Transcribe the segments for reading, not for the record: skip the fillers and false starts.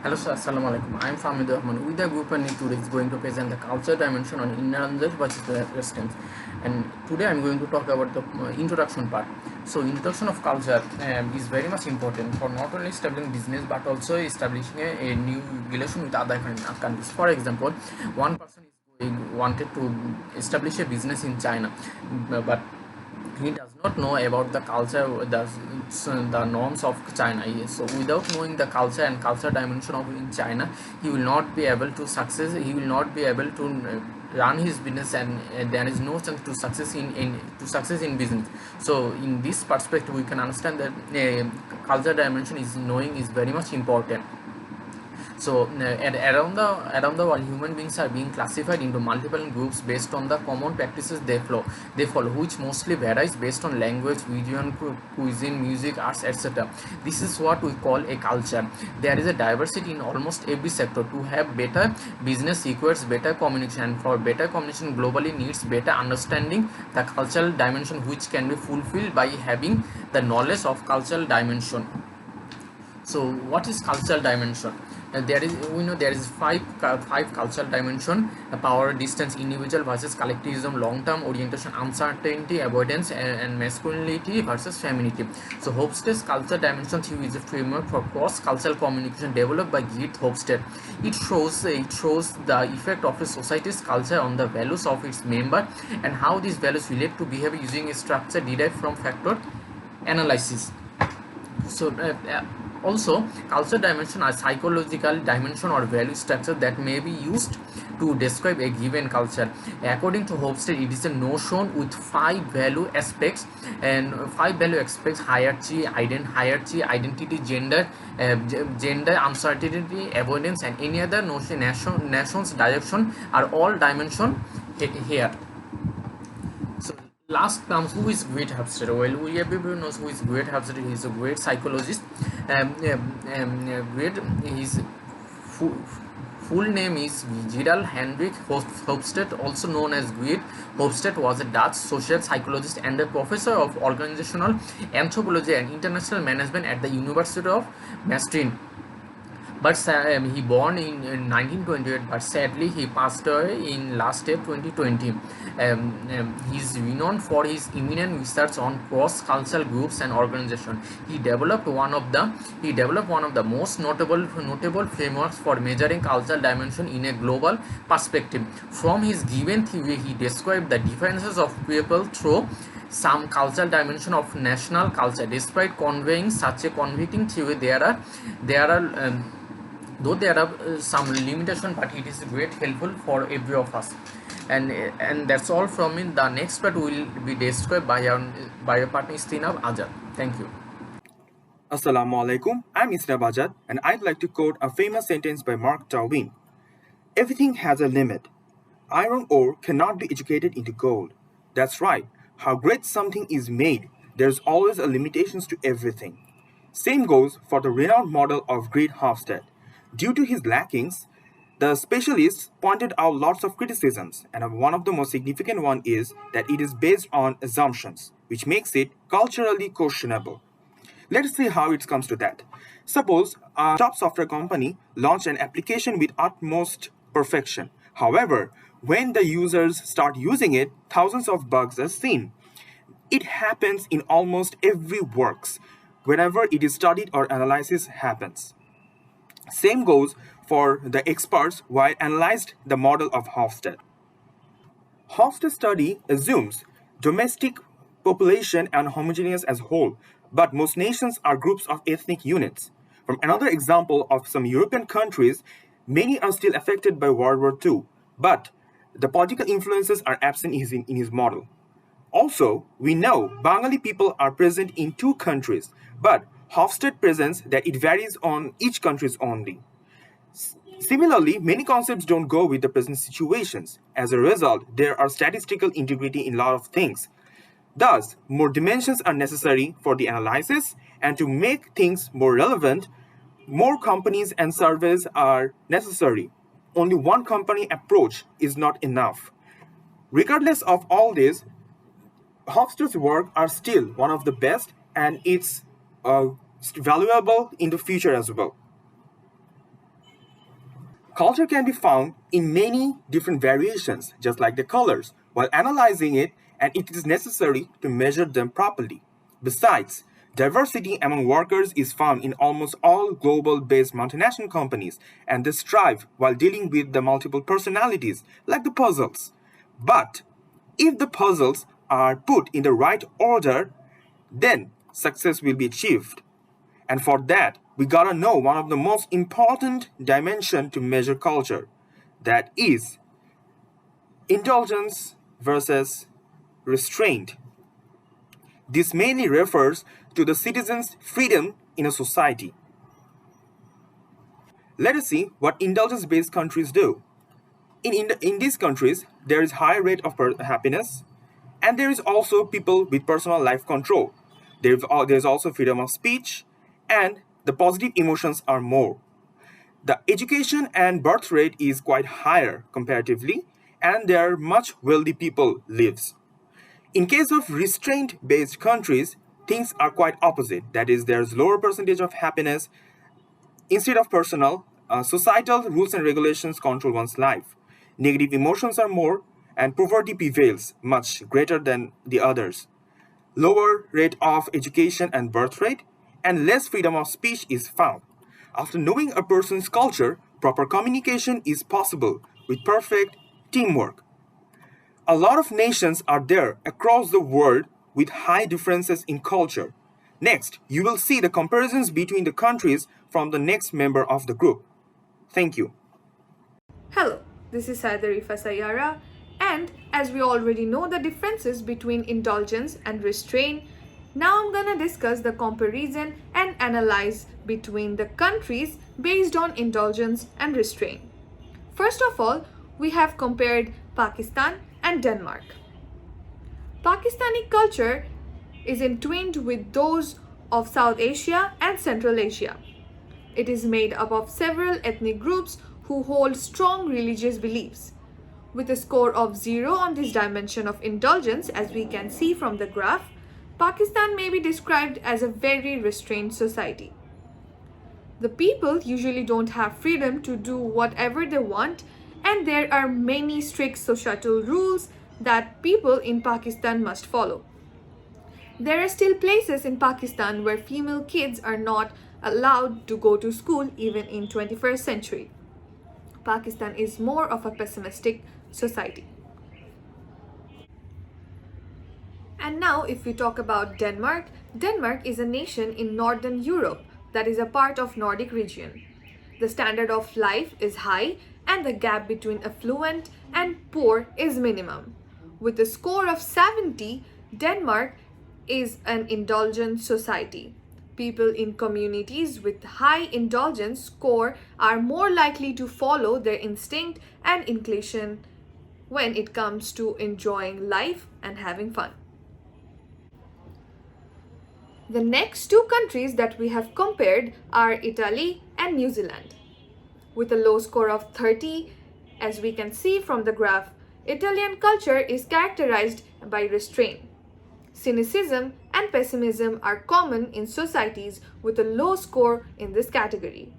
Hello sir, Assalamu alaikum. I am Fahmidur Rahman. With the group and today is going to present the culture dimension on Indulgence versus the Restraint. And today I am going to talk about the introduction part. So introduction of culture is very much important for not only establishing business but also establishing a new relation with other countries. For example, one person is wanted to establish a business in China, but he does not know about the culture, the norms of China. So without knowing the culture and culture dimension of in China, he will not be able to success, he will not be able to run his business, and there is no chance to success in business. So in this perspective we can understand that culture dimension is knowing is very much important. So around the world, human beings are being classified into multiple groups based on the common practices they follow, which mostly varies based on language, religion, cuisine, music, arts, etc. This is what we call a culture. There is a diversity in almost every sector. To have better business requires better communication, and for better communication globally needs better understanding the cultural dimension, which can be fulfilled by having the knowledge of cultural dimension. So what is cultural dimension? There is, we know there is five cultural dimension: power, distance, individual versus collectivism, long-term orientation, uncertainty, avoidance, and masculinity versus femininity. So Hofstede's cultural dimension theory is a framework for cross-cultural communication developed by Geert Hofstede. It shows the effect of a society's culture on the values of its member and how these values relate to behavior using a structure derived from factor analysis. So also, cultural dimension are psychological dimension or value structure that may be used to describe a given culture. According to Hofstede, it is a notion with five value aspects, and five value aspects: hierarchy, identity, gender, uncertainty, avoidance, and any other nation's direction are all dimension here. So last comes, who is Great Hofstede? Well, everyone knows who is Great Hofstede. He is a great psychologist. Great. His full, full name is Gerald Hendrik Hofstede, also known as Great. Hofstede was a Dutch social psychologist and a professor of organizational anthropology and international management at the University of Maastricht. But he born in 1928, but sadly he passed away in last year 2020. He is renowned for his eminent research on cross-cultural groups and organizations. He developed one of the most notable frameworks for measuring cultural dimension in a global perspective. From his given theory, he described the differences of people through some cultural dimension of national culture. Despite conveying such a convincing theory, there are some limitation, but it is great helpful for every of us. And that's all from me. The next part will be described by our partner Istinub, Azad. Thank you. Assalamu alaikum, I'm Azad, and I'd like to quote a famous sentence by Mark Twain. Everything has a limit. Iron ore cannot be educated into gold. That's right. How great something is made, there's always a limitations to everything. Same goes for the renowned model of Great Hofstede. Due to his lackings, the specialists pointed out lots of criticisms, and one of the most significant one is that it is based on assumptions, which makes it culturally questionable. Let's see how it comes to that. Suppose a top software company launched an application with utmost perfection. However, when the users start using it, thousands of bugs are seen. It happens in almost every works, whenever it is studied or analysis happens. Same goes for the experts while analyzed the model of Hofstede. Hofstede study assumes domestic population and homogeneous as whole, but most nations are groups of ethnic units. From another example of some European countries, many are still affected by World War II, but the political influences are absent in his model. Also, we know Bengali people are present in two countries, but Hofstede presents that it varies on each countries only. Similarly, many concepts don't go with the present situations. As a result, there are statistical integrity in a lot of things. Thus, more dimensions are necessary for the analysis, and to make things more relevant, more companies and surveys are necessary. Only one company approach is not enough. Regardless of all this, Hofstede's work are still one of the best, and it's valuable in the future as well. Culture can be found in many different variations, just like the colors, while analyzing it, and it is necessary to measure them properly. Besides, diversity among workers is found in almost all global-based multinational companies, and they strive while dealing with the multiple personalities, like the puzzles. But if the puzzles are put in the right order, then success will be achieved. And for that, we gotta know one of the most important dimension to measure culture. That is indulgence versus restraint. This mainly refers to the citizens' freedom in a society. Let us see what indulgence-based countries do. In these countries, there is high rate of happiness, and there is also people with personal life control. There's also freedom of speech, and the positive emotions are more. The education and birth rate is quite higher comparatively, and there are much wealthy people lives. In case of restraint-based countries, things are quite opposite. That is, there's lower percentage of happiness. Instead of personal, societal rules and regulations control one's life. Negative emotions are more, and poverty prevails much greater than the others. Lower rate of education and birth rate, and less freedom of speech is found. After knowing a person's culture, proper communication is possible with perfect teamwork. A lot of nations are there across the world with high differences in culture. Next, you will see the comparisons between the countries from the next member of the group. Thank you. Hello, this is Rifa Syara, and as we already know the differences between indulgence and restraint, now I'm gonna discuss the comparison and analyze between the countries based on indulgence and restraint. First of all, we have compared Pakistan and Denmark. Pakistani culture is entwined with those of South Asia and Central Asia. It is made up of several ethnic groups who hold strong religious beliefs. With a score of 0 on this dimension of indulgence, as we can see from the graph, Pakistan may be described as a very restrained society. The people usually don't have freedom to do whatever they want, and there are many strict societal rules that people in Pakistan must follow. There are still places in Pakistan where female kids are not allowed to go to school even in 21st century. Pakistan is more of a pessimistic society. And now if we talk about Denmark, Denmark is a nation in Northern Europe that is a part of Nordic region. The standard of life is high and the gap between affluent and poor is minimum. With a score of 70, Denmark is an indulgent society. People in communities with high indulgence score are more likely to follow their instinct and inclination when it comes to enjoying life and having fun. The next two countries that we have compared are Italy and New Zealand. With a low score of 30, as we can see from the graph, Italian culture is characterized by restraint. Cynicism and pessimism are common in societies with a low score in this category.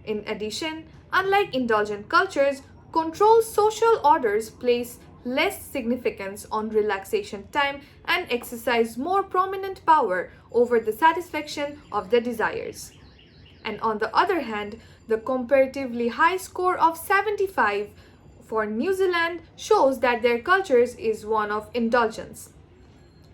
In addition, unlike indulgent cultures, controlled social orders place less significance on relaxation time and exercise more prominent power over the satisfaction of their desires. And on the other hand, the comparatively high score of 75 for New Zealand shows that their culture is one of indulgence.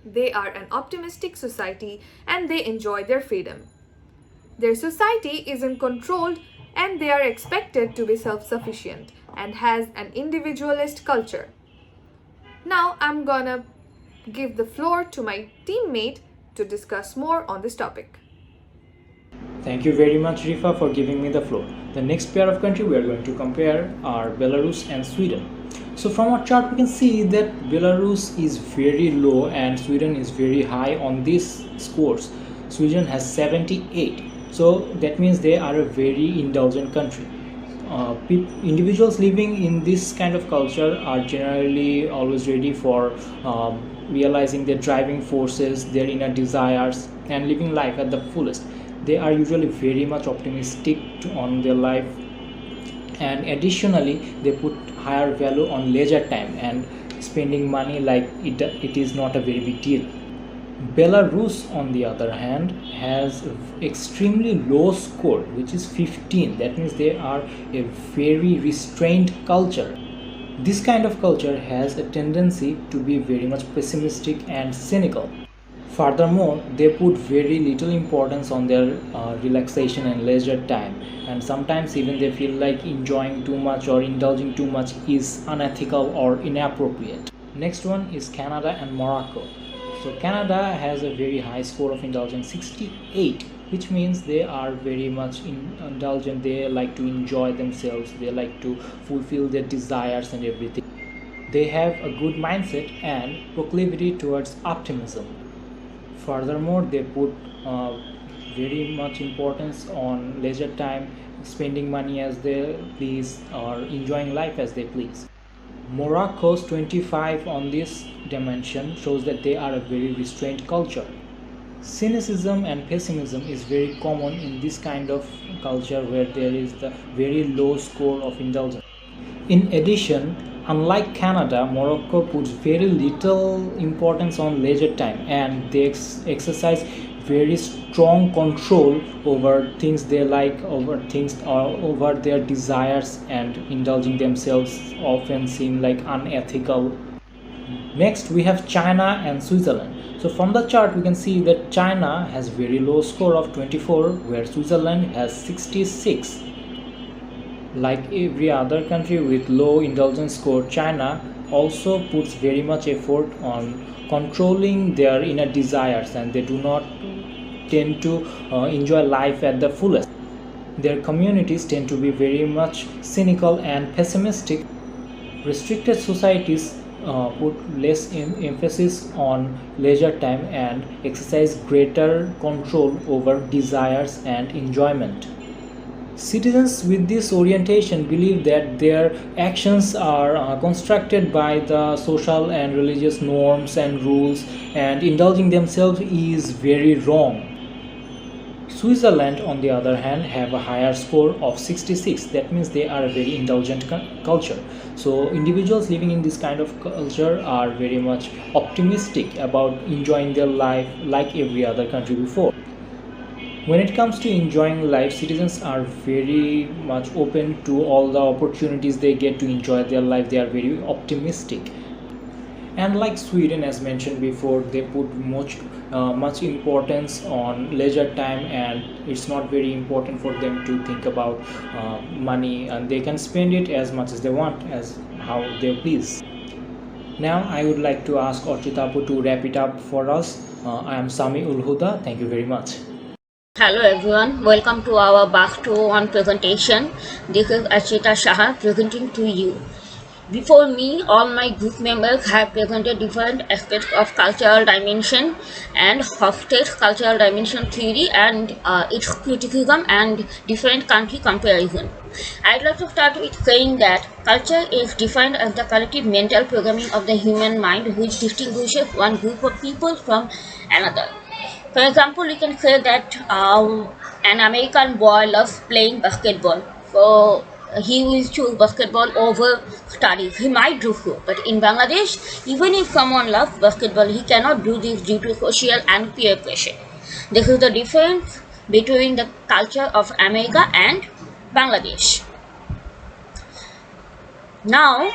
They are an optimistic society and they enjoy their freedom. Their society isn't controlled and they are expected to be self-sufficient and has an individualist culture. Now I'm gonna give the floor to my teammate to discuss more on this topic. Thank you very much, Rifa, for giving me the floor. The next pair of country we are going to compare are Belarus and Sweden. So from our chart we can see that Belarus is very low and Sweden is very high on these scores. Sweden has 78. So that means they are a very indulgent country. Individuals living in this kind of culture are generally always ready for realizing their driving forces, their inner desires, and living life at the fullest. They are usually very much optimistic on their life, and additionally they put higher value on leisure time and spending money like it is not a very big deal. Belarus, on the other hand, has extremely low score, which is 15. That means they are a very restrained culture. This kind of culture has a tendency to be very much pessimistic and cynical. Furthermore, they put very little importance on their relaxation and leisure time, and sometimes even they feel like enjoying too much or indulging too much is unethical or inappropriate. Next one is Canada and Morocco. So Canada has a very high score of indulgence, 68, which means they are very much indulgent. They like to enjoy themselves, they like to fulfill their desires and everything. They have a good mindset and proclivity towards optimism. Furthermore, they put very much importance on leisure time, spending money as they please or enjoying life as they please. Morocco's 25 on this dimension shows that they are a very restrained culture. Cynicism and pessimism is very common in this kind of culture where there is the very low score of indulgence. In addition, unlike Canada, Morocco puts very little importance on leisure time and they exercise very strong control over things they like, over things or over their desires, and indulging themselves often seem like unethical. Next we have China and Switzerland. So from the chart we can see that China has very low score of 24 where Switzerland has 66. Like every other country with low indulgence score, China also puts very much effort on controlling their inner desires and they do not tend to enjoy life at the fullest. Their communities tend to be very much cynical and pessimistic. Restricted societies put less emphasis on leisure time and exercise greater control over desires and enjoyment. Citizens with this orientation believe that their actions are constructed by the social and religious norms and rules, and indulging themselves is very wrong. Switzerland, on the other hand, have a higher score of 66. That means they are a very indulgent culture. So individuals living in this kind of culture are very much optimistic about enjoying their life like every other country before. When it comes to enjoying life, citizens are very much open to all the opportunities they get to enjoy their life. They are very optimistic. And like Sweden, as mentioned before, they put much importance on leisure time, and it's not very important for them to think about money, and they can spend it as much as they want, as how they please. Now I would like to ask Archita to wrap it up for us. I am Samiul Huda. Thank you very much. Hello everyone, welcome to our BUS201 presentation. This is Archita Saha presenting to you. Before me, all my group members have presented different aspects of cultural dimension and Hofstede cultural dimension theory and its criticism and different country comparison. I'd like to start with saying that culture is defined as the collective mental programming of the human mind which distinguishes one group of people from another. For example, we can say that an American boy loves playing basketball, so he will choose basketball over studies. He might do so, but in Bangladesh, even if someone loves basketball, he cannot do this due to social and peer pressure. This is the difference between the culture of America and Bangladesh. Now,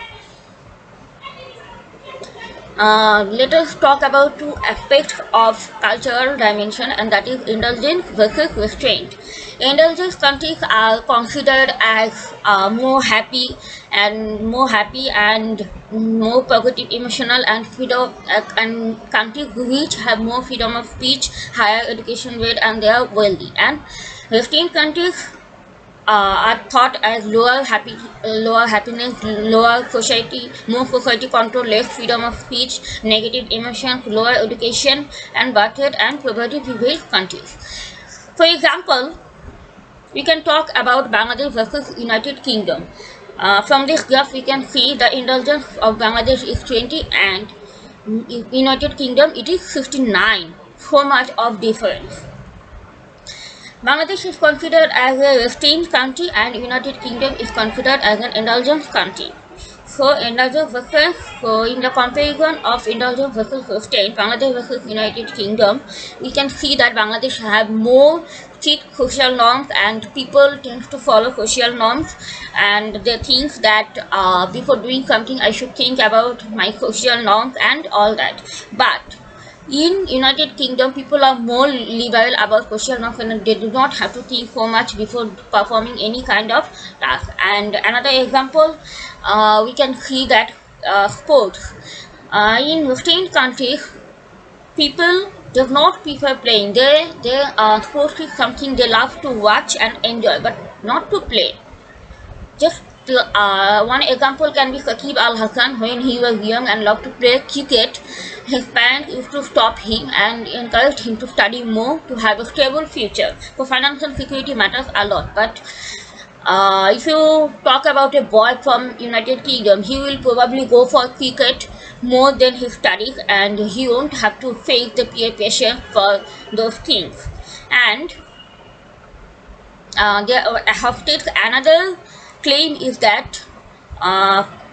let us talk about two aspects of cultural dimension, and that is indulgence versus restraint. Indulgence countries are considered as more happy and more positive emotional and freedom, and countries which have more freedom of speech, higher education rate, and they are wealthy. And restraint countries are thought as lower happiness, lower society, more society control, less freedom of speech, negative emotions, lower education, and birth rate and poverty prevail countries. For example, we can talk about Bangladesh versus United Kingdom. From this graph, we can see the indulgence of Bangladesh is 20 and United Kingdom it is 59. So much of difference. Bangladesh is considered as a restraint country and United Kingdom is considered as an indulgence country. So indulgence versus, so in the comparison of indulgence versus restraint, Bangladesh versus United Kingdom, we can see that Bangladesh have more strict social norms and people tend to follow social norms, and they think that before doing something I should think about my social norms and all that. But in United Kingdom, people are more liberal about social norms and they do not have to think so much before performing any kind of task. And another example, we can see that sports. In Western countries, people do not prefer playing. Sports is something they love to watch and enjoy, but not to play. Just one example can be Sakib Al Hassan. When he was young and loved to play cricket, his parents used to stop him and encouraged him to study more to have a stable future. So financial security matters a lot. But if you talk about a boy from United Kingdom, he will probably go for cricket more than his studies, and he won't have to face the peer pressure for those things. And Hofstede, another claim is that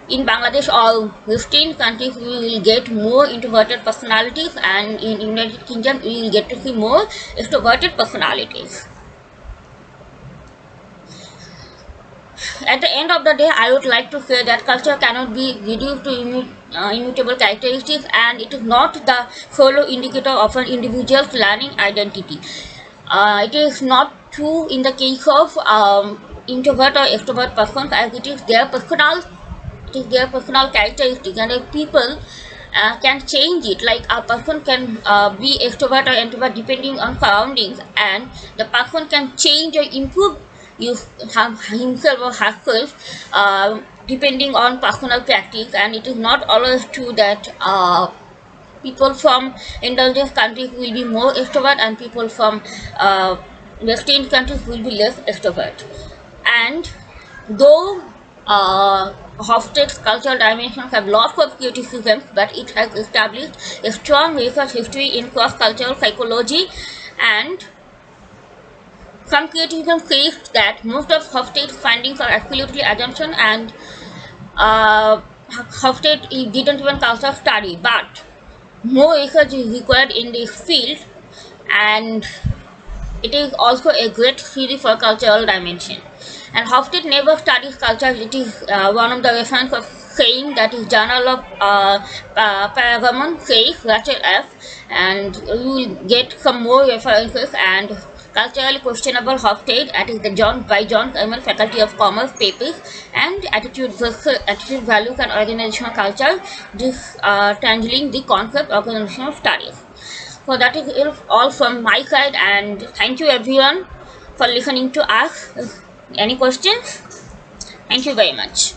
in Bangladesh or Western countries we will get more introverted personalities, and in United Kingdom we will get to see more extroverted personalities. At the end of the day, I would like to say that culture cannot be reduced to immutable characteristics, and it is not the solo indicator of an individual's learning identity. It is not true in the case of introvert or extrovert persons, as it is their personal characteristic, and if people can change it. Like a person can be extrovert or introvert depending on surroundings, and the person can change or improve himself or herself depending on personal practice. And it is not always true that people from indulgence countries will be more extrovert and people from Western countries will be less extrovert. And though Hofstede's cultural dimensions have lots of criticisms, but it has established a strong research history in cross-cultural psychology, and some criticism says that most of Hofstede's findings are absolutely assumption, and Hofstede didn't even culture study, but more research is required in this field, and it is also a great theory for cultural dimension. And Hofstede never studies culture. It is one of the reference of saying that is Journal of Paragamon, Sheikh, Rachel F. And you will get some more references. And culturally questionable Hofstede, that is the John Campbell Faculty of Commerce papers, and attitude values and organizational culture, this tangling the concept of organizational studies. So that is all from my side, and thank you everyone for listening to us. Any questions? Thank you very much.